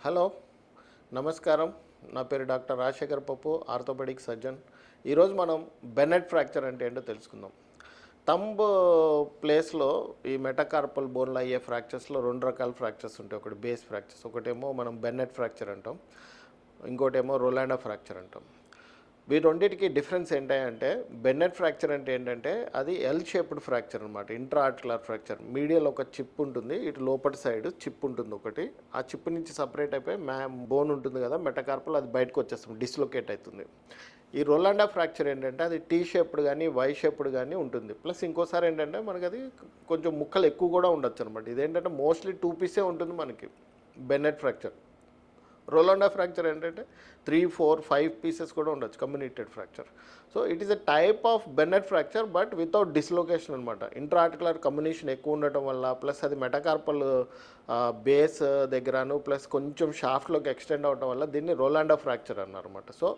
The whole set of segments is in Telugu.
హలో, నమస్కారం. నా పేరు డాక్టర్ రాజశేఖర్ పప్పు, ఆర్థోపెడిక్ సర్జన్. ఈరోజు మనం బెన్నెట్ ఫ్రాక్చర్ అంటే ఏంటో తెలుసుకుందాం. థంబ్ ప్లేస్లో ఈ మెటాకార్పల్ బోన్లో అయ్యే ఫ్రాక్చర్స్లో రెండు రకాల ఫ్రాక్చర్స్ ఉంటాయి. ఒకటి బేస్ ఫ్రాక్చర్స్, ఒకటేమో మనం బెన్నెట్ ఫ్రాక్చర్ అంటాం, ఇంకోటేమో రోలాండా ఫ్రాక్చర్ అంటాం. వీటొంటిటికి డిఫరెన్స్ ఏంటంటే బెన్నెట్ ఫ్రాక్చర్ అంటే ఏంటంటే అది ఎల్ షేప్డ్ ఫ్రాక్చర్ అనమాట. Intra articular fracture. మీడియల్ ఒక చిప్ ఉంటుంది, ఇటు లోపటి సైడ్ చిప్ ఉంటుంది ఒకటి. ఆ చిప్ నుంచి సపరేట్ అయిపోయి బోన్ ఉంటుంది కదా మెటాకార్పల్, అది బయటకు వచ్చేస్తుంది, డిస్లొకేట్ అవుతుంది. ఈ రోలాండా ఫ్రాక్చర్ ఏంటంటే అది టీ షేప్డ్ కానీ వై షేప్డ్ కానీ ఉంటుంది. ప్లస్ ఇంకోసారి ఏంటంటే మనకి అది కొంచెం ముక్కలు ఎక్కువ కూడా ఉండొచ్చు అనమాట. ఇదేంటంటే మోస్ట్లీ 2 పీసే ఉంటుంది మనకి బెన్నెట్ ఫ్రాక్చర్. రోలాండా ఫ్రాక్చర్ ఏంటంటే 3, 4, 5 పీసెస్ కూడా ఉండొచ్చు, comminuted fracture. So it is a type of Bennett fracture but without dislocation అనమాట. ఇంట్రాఆర్టికులర్ కమ్యూనికేషన్ ఎక్కువ ఉండటం వల్ల, ప్లస్ అది మెటాకార్పల్ బేస్ దగ్గరను ప్లస్ కొంచెం షాఫ్ట్లోకి ఎక్స్టెండ్ అవడం వల్ల దీన్ని రోలాండా ఫ్రాక్చర్ అన్నారన్నమాట. సో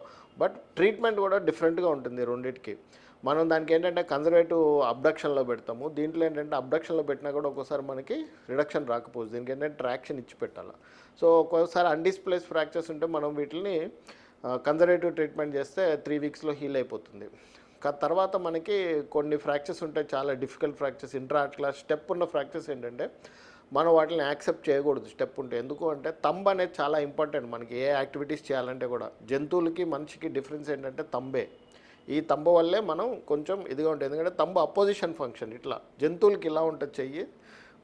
బట్ ట్రీట్మెంట్ కూడా డిఫరెంట్గా ఉంటుంది రెండింటికి. మనం దానికి ఏంటంటే కన్జర్వేటివ్ అబ్డక్షన్లో పెడతాము. దీంట్లో ఏంటంటే అబ్డక్షన్లో పెట్టినా కూడా ఒక్కోసారి మనకి రిడక్షన్ రాకపోవచ్చు. దీనికి ఏంటంటే ట్రాక్షన్ ఇచ్చి పెట్టాలి. సో ఒక్కోసారి అన్డిస్ప్లేస్ ఫ్రాక్చర్స్ ఉంటే మనం వీటిని కన్జర్వేటివ్ ట్రీట్మెంట్ చేస్తే 3 వీక్స్లో హీల్ అయిపోతుంది. తర్వాత మనకి కొన్ని ఫ్రాక్చర్స్ ఉంటాయి, చాలా డిఫికల్ట్ ఫ్రాక్చర్స్, ఇంట్రాఆర్టికులర్ స్టెప్ ఉన్న ఫ్రాక్చర్స్ ఏంటంటే మనం వాటిని యాక్సెప్ట్ చేయకూడదు స్టెప్ ఉంటే. ఎందుకు అంటే థంబ్ అనేది చాలా ఇంపార్టెంట్ మనకి ఏ యాక్టివిటీస్ చేయాలంటే కూడా. జంతువులకి మనిషికి డిఫరెన్స్ ఏంటంటే థంబే. ఈ తంబు వల్లే మనం కొంచెం ఇదిగా ఉంటుంది. ఎందుకంటే తంబు అపోజిషన్ ఫంక్షన్. ఇట్లా జంతువులకి ఇలా ఉంటుంది చెయ్యి,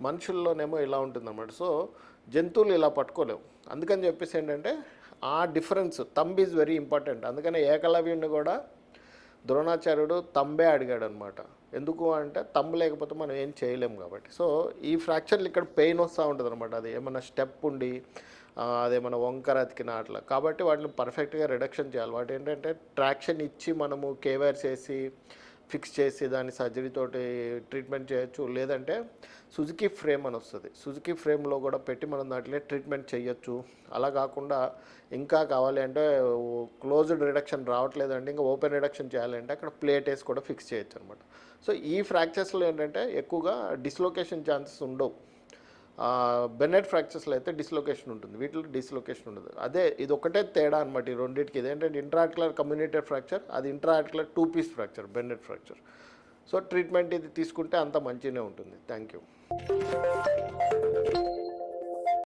మనుషుల్లోనేమో ఇలా ఉంటుంది అన్నమాట. సో జంతువులు ఇలా పట్టుకోలేవు. అందుకని చెప్పేసి ఏంటంటే ఆ difference thumb is very important. అందుకని ఏకలవ్యుడిని కూడా ద్రోణాచార్యుడు తంబే అడిగాడు అనమాట. ఎందుకు అంటే తంబు లేకపోతే మనం ఏం చేయలేము కాబట్టి. సో ఈ ఫ్రాక్చర్లు ఇక్కడ పెయిన్ వస్తూ ఉంటుంది అనమాట. అది ఏమన్నా స్టెప్ ఉండి అదేమన్నా వంకర అతికిన అట్లా. కాబట్టి వాటిని పర్ఫెక్ట్గా రిడక్షన్ చేయాలి. వాటి ఏంటంటే ట్రాక్షన్ ఇచ్చి మనము కేవైర్ చేసి ఫిక్స్ చేసి దాన్ని సర్జరీతోటి ట్రీట్మెంట్ చేయొచ్చు. లేదంటే సుజుకి ఫ్రేమ్ అని వస్తుంది, సుజుకి ఫ్రేమ్లో కూడా పెట్టి మనం దాంట్లో ట్రీట్మెంట్ చేయొచ్చు. అలా కాకుండా ఇంకా కావాలి అంటే క్లోజ్డ్ రిడక్షన్ రావట్లేదంటే ఇంకా ఓపెన్ రిడక్షన్ చేయాలంటే అక్కడ ప్లేట్ వేసి కూడా ఫిక్స్ చేయొచ్చు అనమాట. సో ఈ ఫ్రాక్చర్స్లో ఏంటంటే ఎక్కువగా డిస్లొకేషన్ ఛాన్సెస్ ఉండవు. బెన్నెట్ ఫ్రాక్చర్స్లో అయితే డిస్లొకేషన్ ఉంటుంది, వీటిలో డిస్లొకేషన్ ఉండదు. అదే ఇది ఒకటే తేడా అనమాట ఈ రెండింటికి. ఇదేంటంటే ఇంట్రాఆర్టికులర్ కమ్యూనిటెడ్ ఫ్రాక్చర్, అది intraarticular 2 piece fracture Bennett fracture. So treatment ఇది తీసుకుంటే అంత మంచిగానే ఉంటుంది. Thank you.